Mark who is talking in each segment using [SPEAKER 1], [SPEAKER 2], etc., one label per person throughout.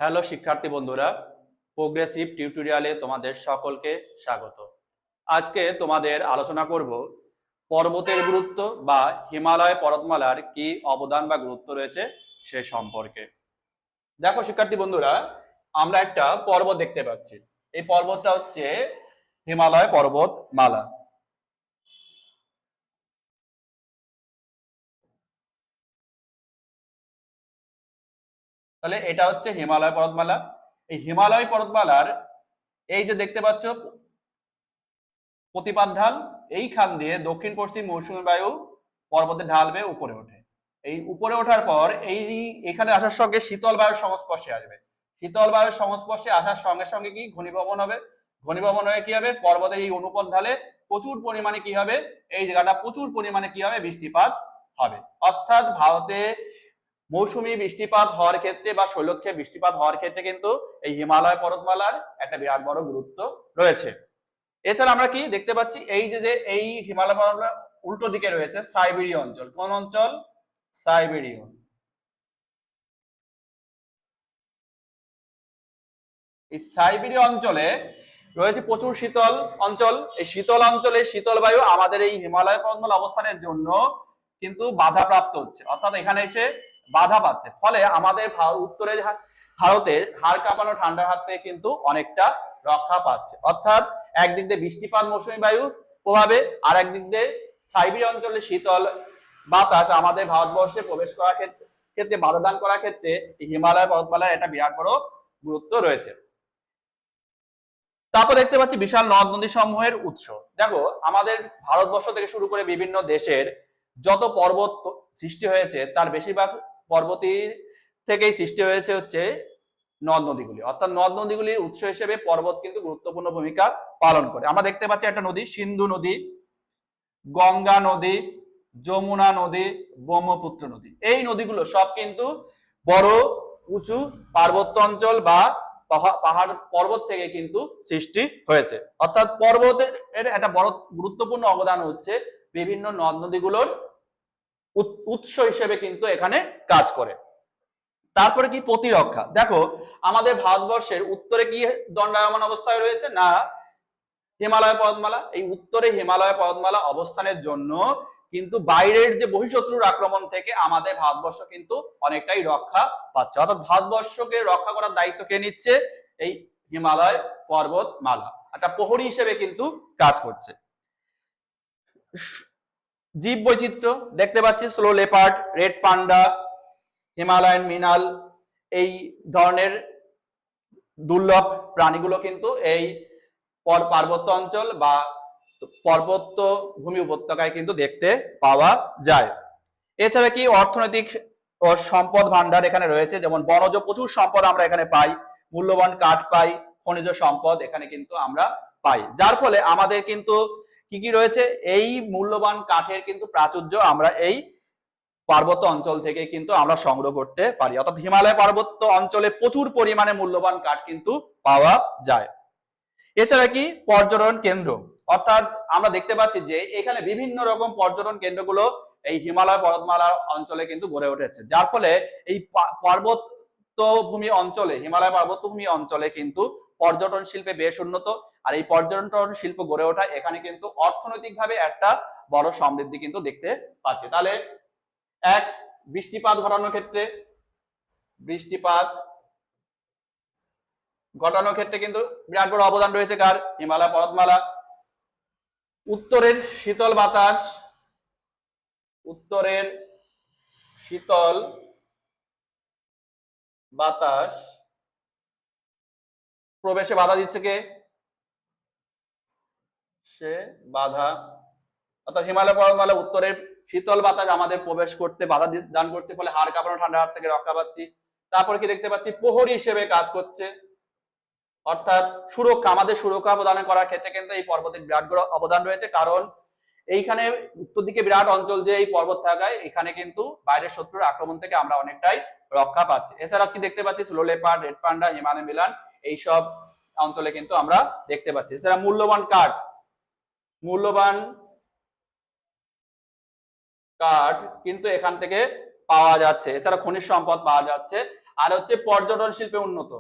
[SPEAKER 1] Hello শিক্ষার্থী বন্ধুরা, progressive টিউটোরিয়ালে তোমাদের সকলকে স্বাগত। আজকে তোমাদের আলোচনা করব পর্বতের গুরুত্ব বা হিমালয় পর্বতমালার কি অবদান বা গুরুত্ব রয়েছে সে সম্পর্কে। দেখো শিক্ষার্থী বন্ধুরা, আমরা একটা পর্বত দেখতে পাচ্ছি। এই পর্বতটা হচ্ছে হিমালয় পর্বতমালা। তাহলে এটা হচ্ছে হিমালয় পর্বতমালা। এই হিমালয় পর্বতমালার এই যে দেখতে পাচ্ছ প্রতিপাদ ঢাল, এইখান দিয়ে দক্ষিণ পশ্চিম মৌসুমী বায়ু পর্বতের ঢাল বেয়ে উপরে ওঠে। এই উপরে ওঠার পর এই এখানে আসার সঙ্গে শীতল বায়ুর সংস্পর্শে আসবে। শীতল বায়ুর সংস্পর্শে আসার সঙ্গে সঙ্গে কি ঘনীভবন হবে। ঘনীভবন হয়ে কি হবে, পর্বতের এই অনুপদ ঢালে প্রচুর পরিমাণে কি হবে, এই জায়গাটা প্রচুর পরিমাণে কি হবে, বৃষ্টিপাত হবে। অর্থাৎ ভারতে মৌসুমী বৃষ্টিপাত হওয়ার ক্ষেত্রে বা শৈলক্ষে বৃষ্টিপাত হওয়ার ক্ষেত্রে কিন্তু এই হিমালয় পর্বতমালার একটা বিরাট বড় গুরুত্ব রয়েছে। এছাড়া আমরা কি দেখতে পাচ্ছি, এই যে এই হিমালয় পর্বতমালার উল্টো দিকে রয়েছে সাইবেরীয় অঞ্চল। কোন অঞ্চল? সাইবেরীয়। এই সাইবেরীয় অঞ্চলে রয়েছে প্রচুর শীতল অঞ্চল। এই শীতল অঞ্চলে শীতল বায়ু আমাদের এই হিমালয় পর্বতমালা অবস্থানের জন্য কিন্তু বাধাপ্রাপ্ত হচ্ছে, অর্থাৎ এখানে এসে বাধা পাচ্ছে। ফলে আমাদের উত্তরে ভারতের হাড় কাঁপানো ঠান্ডার হাত থেকে কিন্তু অনেকটা রক্ষা পাচ্ছে। অর্থাৎ একদিক দিয়ে বৃষ্টিপাত মৌসুমী বায়ুর প্রভাবে, আর একদিক দিয়ে সাইবেরীয় অঞ্চলে শীতল বাতাস আমাদের ভারতবর্ষে প্রবেশ করার ক্ষেত্রে বাধা দান করার ক্ষেত্রে হিমালয় পর্বতমালার একটা বিরাট বড় গুরুত্ব রয়েছে। তারপর দেখতে পাচ্ছি বিশাল নদ নদী সমূহের উৎস। দেখো আমাদের ভারতবর্ষ থেকে শুরু করে বিভিন্ন দেশের যত পর্বত সৃষ্টি হয়েছে তার বেশিরভাগ পর্বতী থেকেই সৃষ্টি হয়েছে হচ্ছে নদ নদীগুলি। অর্থাৎ নদ নদীগুলির উৎস হিসেবে পর্বত কিন্তু গুরুত্বপূর্ণ ভূমিকা পালন করে। আমরা দেখতে পাচ্ছি একটা নদী সিন্ধু নদী, গঙ্গা নদী, যমুনা নদী, ব্রহ্মপুত্র নদী। এই নদীগুলো সব কিন্তু বড় উঁচু পার্বত্য অঞ্চল বা পাহাড় পর্বত থেকে কিন্তু সৃষ্টি হয়েছে। অর্থাৎ পর্বতের একটা বড় গুরুত্বপূর্ণ অবদান হচ্ছে বিভিন্ন নদ নদীগুলোর উৎস হিসেবে কিন্তু এখানে কাজ করে। তারপরে কি প্রতিরক্ষা। দেখো আমাদের ভারতবর্ষের উত্তরে কি দণ্ডায়মান অবস্থায় রয়েছে না হিমালয় পর্বতমালা। এই উত্তরে হিমালয় পর্বতমালা অবস্থানের জন্য কিন্তু বাইরের যে বহিঃশত্রুর আক্রমণ থেকে আমাদের ভারতবর্ষ কিন্তু অনেকটাই রক্ষা পাচ্ছে। অর্থাৎ ভারতবর্ষকে রক্ষা করার দায়িত্ব কে নিচ্ছে? এই হিমালয় পর্বতমালা একটা প্রহরী হিসেবে কিন্তু কাজ করছে। জীব বৈচিত্র্য দেখতে পাচ্ছি slow leopard, red panda, Himalayan মিনাল, এই ধরনের দুর্লভ প্রাণীগুলো কিন্তু এই পার্বত্য অঞ্চল বা পর্বত্য ভূমি উপত্যকায় কিন্তু দেখতে পাওয়া যায়। এছাড়া কি অর্থনৈতিক ও সম্পদ ভান্ডার এখানে রয়েছে, যেমন বনজ প্রচুর সম্পদ আমরা এখানে পাই, মূল্যবান কাঠ পাই, খনিজ সম্পদ এখানে কিন্তু আমরা পাই। যার ফলে আমাদের কিন্তু কি কি রয়েছে, এই মূল্যবান কাঠের কিন্তু প্রাচুর্য আমরা এই পার্বত্য অঞ্চল থেকে কিন্তু আমরা সংগ্রহ করতে পারি। অর্থাৎ হিমালয় পার্বত্য অঞ্চলে প্রচুর পরিমাণে মূল্যবান কাঠ কিন্তু পাওয়া যায়। এছাড়া কি পর্যটন কেন্দ্র, অর্থাৎ আমরা দেখতে পাচ্ছি যে এখানে বিভিন্ন রকম পর্যটন কেন্দ্রগুলো এই হিমালয় পর্বতমালার অঞ্চলে কিন্তু গড়ে উঠেছে। যার ফলে এই পার্বত্যভূমি অঞ্চলে, হিমালয় পার্বত্যভূমি অঞ্চলে কিন্তু পর্যটন শিল্পে বেশ উন্নত। আর এই পর্যটন শিল্প গড়ে ওঠা এখানে কিন্তু অর্থনৈতিকভাবে একটা বড় সমৃদ্ধি কিন্তু দেখতে পাচ্ছি। তাহলে এক, বৃষ্টিপাত ঘটানোর ক্ষেত্রে, বৃষ্টিপাত ঘটানোর ক্ষেত্রে কিন্তু বিরাট বড় অবদান রয়েছে কার? হিমালয় পর্বতমালা। উত্তরের শীতল বাতাস, উত্তরের শীতল বাতাস প্রবেশে বাধা দিচ্ছে কে? সে বাধা, অর্থাৎ হিমালয় পর্বতমালা উত্তরের শীতল বাতাস আমাদের প্রবেশ করতে বাধা দান করছে, ফলে হাড় কাঁপানো ঠান্ডার হাত থেকে রক্ষা পাচ্ছি। তারপরে কি দেখতে পাচ্ছি, প্রহরী হিসেবে কাজ করছে। অর্থাৎ সুরক্ষা, আমাদের সুরক্ষা প্রদান করার ক্ষেত্রে কিন্তু এই পর্বতের বিরাট বড় অবদান রয়েছে। কারণ এইখানে উত্তর দিকে বিরাট অঞ্চল যে এই পর্বত থাকায় এখানে কিন্তু বাইরের শত্রুর আক্রমণ থেকে আমরা অনেকটাই রক্ষা পাচ্ছি। এছাড়া কি দেখতে পাচ্ছি, slow leopard, red panda, Himalaya Milan এইসব অঞ্চলে কিন্তু আমরা দেখতে পাচ্ছি। এছাড়া মূল্যবান কাঠ, মূল্যবান কাঠ কিন্তু এখান থেকে পাওয়া যাচ্ছে। এছাড়া খনিজ সম্পদ পাওয়া যাচ্ছে। আর হচ্ছে পর্যটন শিল্পে উন্নত।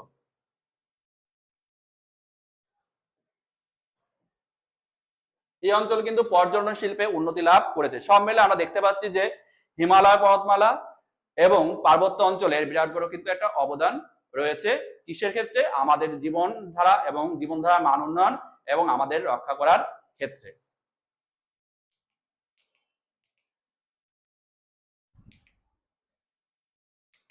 [SPEAKER 1] এই অঞ্চল কিন্তু পর্যটন শিল্পে উন্নতি লাভ করেছে। সব মিলে আমরা দেখতে পাচ্ছি যে হিমালয় পর্বতমালা এবং পার্বত্য অঞ্চলের বিরাট বড় কিন্তু একটা অবদান রয়েছে কিসের ক্ষেত্রে? আমাদের জীবনধারা এবং জীবনধারা মান উন্নয়ন এবং আমাদের রক্ষা করার ক্ষেত্রে।